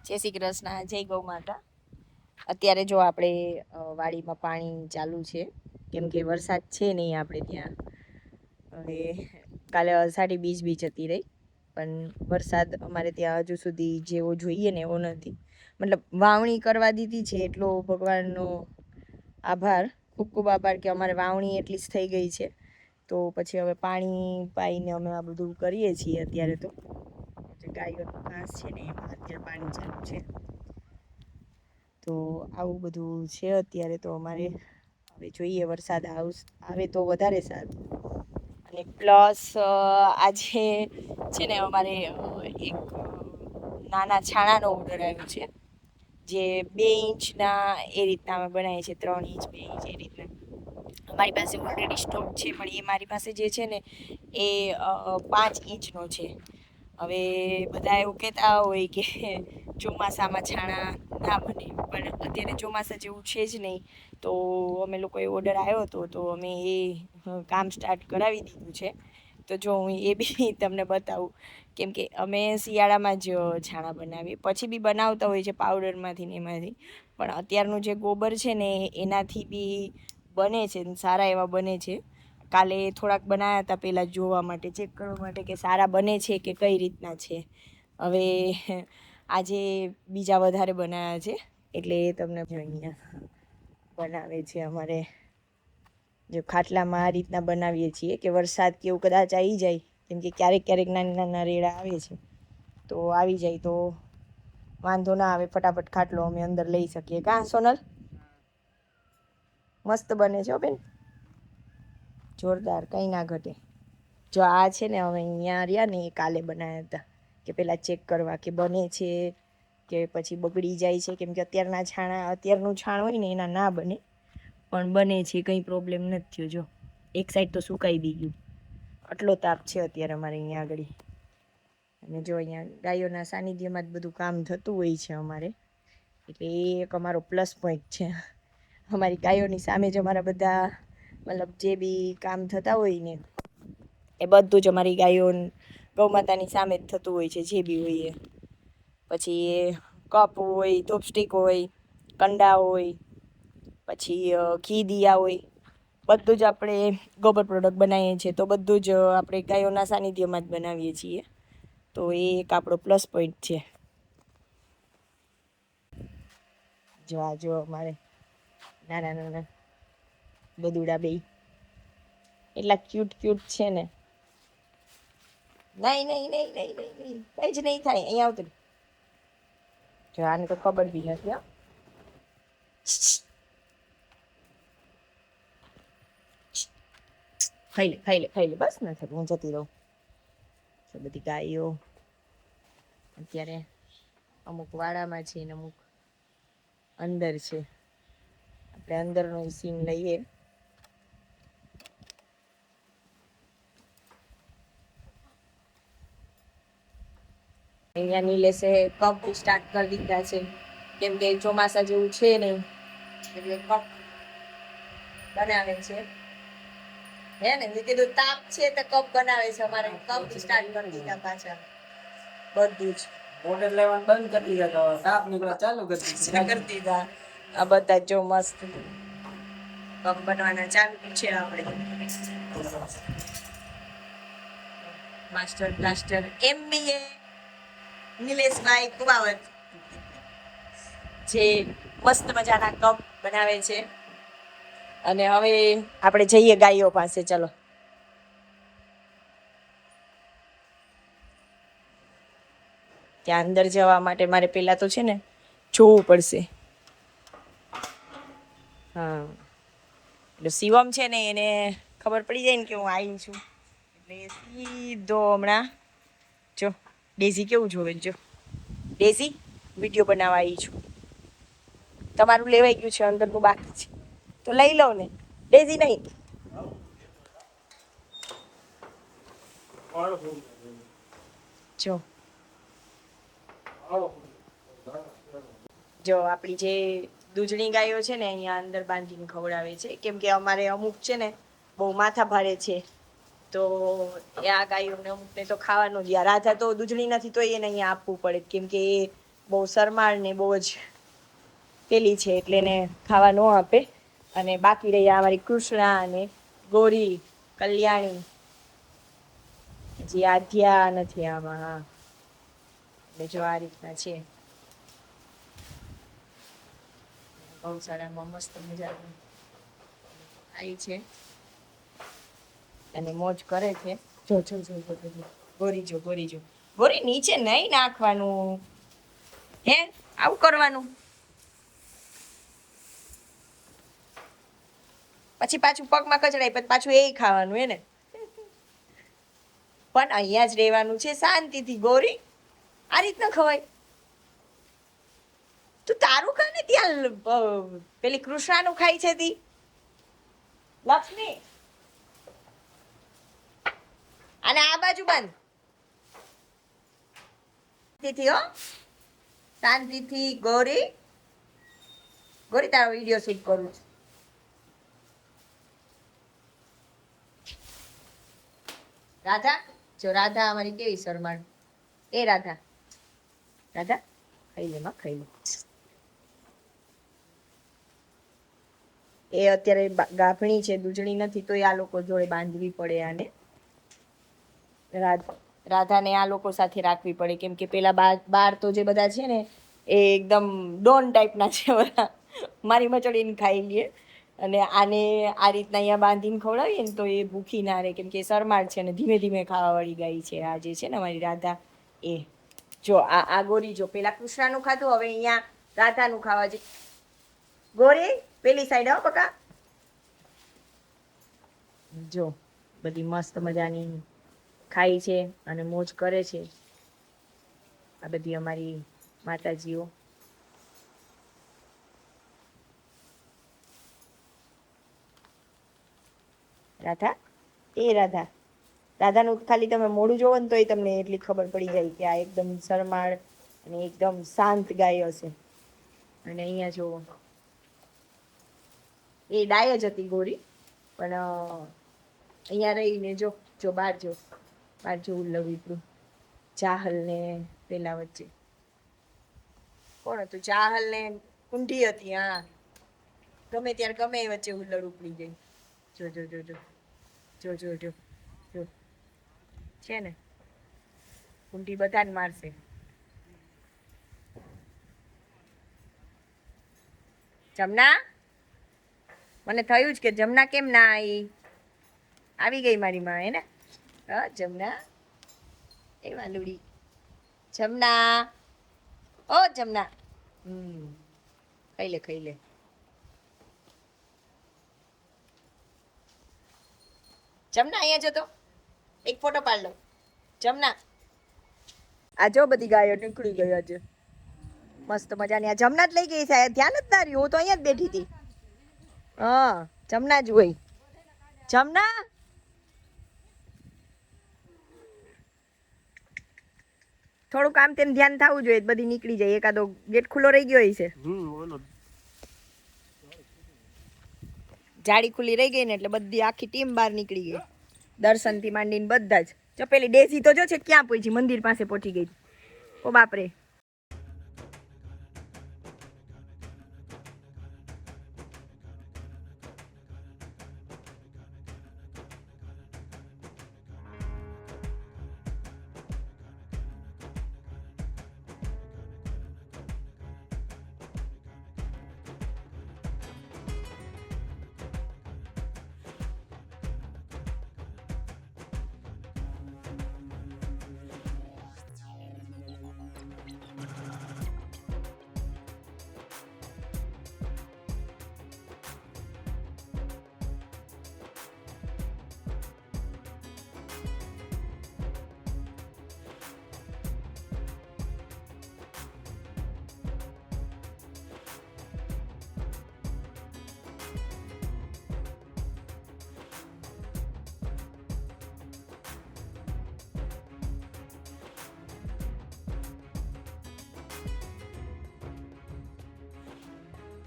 જય શ્રી કૃષ્ણ, જય ગૌ માતા. અત્યારે જો આપણે વાડીમાં પાણી ચાલુ છે, કેમ કે વરસાદ છે નહીં આપણે ત્યાં. હવે કાલે અષાઢી બીજ બી જતી રહી, પણ વરસાદ અમારે ત્યાં હજુ સુધી જેવો જોઈએ ને એવો નથી. મતલબ વાવણી કરવા દીધી છે, એટલો ભગવાનનો આભાર, ખૂબ ખૂબ આભાર કે અમારે વાવણી એટલી જ થઈ ગઈ છે. તો પછી હવે પાણી પાઈને અમે આ બધું કરીએ છીએ. અત્યારે તો ગાયોનો ઘાસ છે ને એમાં અત્યારે પાણી ચાલુ છે. તો આવું બધું છે અત્યારે. તો અમારે હવે જોઈએ વરસાદ આવે તો વધારે સારું. અને પ્લસ આજે છે ને અમારે એક નાના છાણાનો ઓર્ડર આવ્યો છે, જે 2 ઇંચના એ રીતના અમે બનાવીએ છીએ, 3 ઇંચ 2 ઇંચ એ રીતના. અમારી પાસે ઓલરેડી સ્ટોક છે, પણ એ મારી પાસે જે છે ને એ 5 ઇંચનો છે. હવે બધા એવું કહેતા હોય કે ચોમાસામાં છાણા ના બને, પણ અત્યારે ચોમાસા જેવું છે જ નહીં. તો અમે લોકોએ ઓર્ડર આવ્યો હતો, તો અમે એ કામ સ્ટાર્ટ કરાવી દીધું છે. તો જો હું એ બી તમને બતાવું, કેમ કે અમે શિયાળામાં જ છાણા બનાવીએ, પછી બી બનાવતા હોય છે પાવડરમાંથી ને એમાંથી. પણ અત્યારનું જે ગોબર છે ને એનાથી બી બને છે, સારા એવા બને છે. કાલે થોડાક બનાવ્યા હતા પહેલાં, જોવા માટે, ચેક કરવા માટે કે સારા બને છે કે કઈ રીતના છે. હવે આજે બીજા વધારે બનાવ્યા છે, એટલે એ તમને અહીંયા બનાવે છે. અમારે જો ખાટલામાં આ રીતના બનાવીએ છીએ કે વરસાદ કે એવું કદાચ આવી જાય, કેમ કે ક્યારેક ક્યારેક નાના નાના રેડા આવે છે, તો આવી જાય તો વાંધો ના આવે, ફટાફટ ખાટલો અમે અંદર લઈ શકીએ. કાં સોનલ? મસ્ત બને છે બેન, જોરદાર, કંઈ ના ઘટે. જો આ છે ને હવે અહીંયા રહ્યા ને એ કાલે બનાવ્યા હતા, કે પહેલાં ચેક કરવા કે બને છે કે પછી બગડી જાય છે. કેમ કે અત્યારનું છાણ હોય ને એના ના બને, પણ બને છે, કંઈ પ્રોબ્લેમ નથી થયો. જો એક સાઈડ તો સુકાઈ બી ગયું, આટલો તાપ છે અત્યારે અમારે અહીંયા આગળ. અને જો અહીંયા ગાયોના સાનિધ્યમાં જ બધું કામ થતું હોય છે અમારે, એટલે એ એક અમારો પ્લસ પોઈન્ટ છે. અમારી ગાયોની સામે જ અમારા બધા મતલબ જે બી કામ થતા હોય ને એ બધું જ અમારી ગાયો ગૌ માતાની સામે જ થતું હોય છે, જે બી હોય એ. પછી કપ હોય, ધૂપસ્ટિક હોય, કંડા હોય, પછી ઘી દિયા હોય, બધું જ આપણે ગોબર પ્રોડક્ટ બનાવીએ છીએ. તો બધું જ આપણે ગાયોના સાનિધ્યમાં જ બનાવીએ છીએ. તો એ એક આપણો પ્લસ પોઈન્ટ છે. જો અમારે નાના નાના બદુડા બે એટલા ક્યુટ ક્યુટ છે ને. નહીં નહીં નહીં નહીં નહીં નહીં, કઈ જ નહીં થાય. અહીંયા આવતું જો, આને તો ખબર બી નથી. ખાઈ લે બસ, નથી હું જતી રહું. બધી ગાયો અત્યારે અમુક વાડામાં છે ને અમુક અંદર છે. આપણે અંદરનો સીન લઈએ. અહીંયા નીલેશે કપ સ્ટાર્ટ કરી દીધા છે, કેમ કે ચોમાસા જેવું છે નહીં, એટલે કપ બનાવે છે. હે ને, મેં કીધું તાપ છે તો કપ બનાવે છે. અમારે કપ સ્ટાર્ટ કરી દીધા પાછા, બધું જ મોટર લેવાનું બંધ કરી દીધા, તાપ નીકળવા ચાલુ કરી દીધા. આ બધા જો મસ્ત કપ બનવાના ચાલુ છે આપણે. માસ્ટર બ્લાસ્ટર MBA નિલેશભાઈ કુબાવત, જે મસ્ત મજાના કપ બનાવે છે. અને હવે આપણે જઈએ ગાયો પાસે. ચલો. ત્યાં અંદર જવા માટે મારે પહેલા તો છે ને જોવું પડશે. હા, એટલે શિવમ છે ને એને ખબર પડી જાય ને કે હું આવી છું, એટલે સીધો હમણાં જો ડેઝી કેવું જોવે. જો ડેઝી, વિડીયો બનાવવા આવી છું. તમારું લેવાઈ ગયું છે, અંદરનું બાકી છે, તો લઈ લો ને. ડેઝી નહીં, જો આપણી જે દૂધણી ગાયો છે ને અહીંયા અંદર બાંધીને ખવડાવે છે, કેમ કે અમારે અમુક છે ને બહુ માથા ભારે છે, તો આ ગાયોને અમુકને તો ખાવાનું જ. રાધા તો દૂધણી નથી તો એને અહીંયા આપવું પડે, કેમ કે એ બહુ શરમાળ ને બહુ જ પેલી છે એટલે એને ખાવા ન આપે. અને બાકી રહ્યા અમારી કૃષ્ણા અને ગોરી, કલ્યાણી, હજી આધ્યા નથી આમાં. હા, એટલે જો આ રીતના છે. ગૌશાળામાં મસ્ત મજાનું આવી છે અને મોજ કરે છે. જો જો જો જો જો ગોરી જો ગોરી જો ગોરી નીચે નહીં નાખવાનું હે, આવું કરવાનું. પછી પાછું પગમાં કચડાય પછી પાછું એ ખાવાનું હે ને. પણ અહીંયા જ રહેવાનું છે શાંતિથી ગોરી. આ રીતના ખવાય. તું તારું ખા ને, ત્યાં પેલી કૃષ્ણાનું ખાય છે તી લક્ષ્મી. અને આ બાજુ બંધ શાંતિથી હો, શાંતિથી. ગોરી ગોરી તારો વિડીયો શૂટ કરું છું. રાધા જો, રાધા અમારી કેવી શરમાળ. એ રાધા, રાધા ખાઈ લે માં, ખાઈ લે. એ અત્યારે ગાભણી છે, દૂધણી નથી, તો આ લોકો જોડે બાંધવી પડે આને. રાધાને આ લોકો સાથે રાખવી પડે કેમ કે પેલા બાર તો જે બધા છે ને એ એકદમ ડોન ટાઈપના છે બધા, મારી મચડીને ખાઈ લે. અને આને આ રીતના અહીંયા બાંધીને ખવડાવીએ ને તો એ ભૂખી ના રહે કેમ કે શરમાળ છે ને ધીમે ધીમે ખાવાવાળી ગાય છે આ જે છે ને અમારી રાધા. એ જો આ ગોરી જો, પેલા કૃષ્ણાનું ખાધું, હવે અહીંયા રાધાનું ખાવા છે. ગોરી પેલી સાઈડ આવો બકા. જો બધી મસ્ત મજાની ખાય છે અને મોજ કરે છે. આ બધી અમારી માતાજીઓ. રાધા, એ રાધા, રાધાનું ખાલી તમે મોઢું જોવો ને તો એ તમને એટલી ખબર પડી જાય કે આ એકદમ શરમાળ અને એકદમ શાંત ગાય હશે. અને અહીંયા જો એ ડાય જ હતી ગોરી, પણ અહીંયા રહીને જો જો બહાર જો, બહાર જોવું લવિતું ચાહલ ને પેલા વચ્ચે કોણ હતું? ચાહલ ને કુંઠી હતી. હા, ગમે ત્યારે ગમે એ વચ્ચે હુલ્લડ ઉપડી ગઈ. જો જો જો જો જો જો જો જો છે ને, કુંઠી બધાને મારશે. જમના, મને થયું જ કે જમના કેમ ના આવી ગઈ મારી માં, હે ને? હા જમના, એ વાલુડી જમના, ઓ જમના, ખાઈ લે ખાઈ લે. જમના અહીંયા જતો એક ફોટો પાડ લો. જમના, આ જો બધી ગાયો નીકળી ગઈ આજે મસ્ત મજાની. આ જમના જ લઈ ગઈ છે, ધ્યાન જ ના રહ્યું, હું તો અહીંયા જ બેઠી હતી. હા જમના જ હોય. જમના, થોડુંક આમ તેમ ધ્યાન થવું જોઈએ, બધી નીકળી જાય. એકાદો ગેટ ખુલ્લો રહી ગયો છે, જાળી ખુલ્લી રહી ગઈ ને એટલે બધી આખી ટીમ બહાર નીકળી ગઈ. દર્શન થી માંડીને બધા જ. જો પેલી ડેઝી તો જો છે ક્યાં પહોંચી, મંદિર પાસે પહોંચી ગઈ. ઓ બાપરે,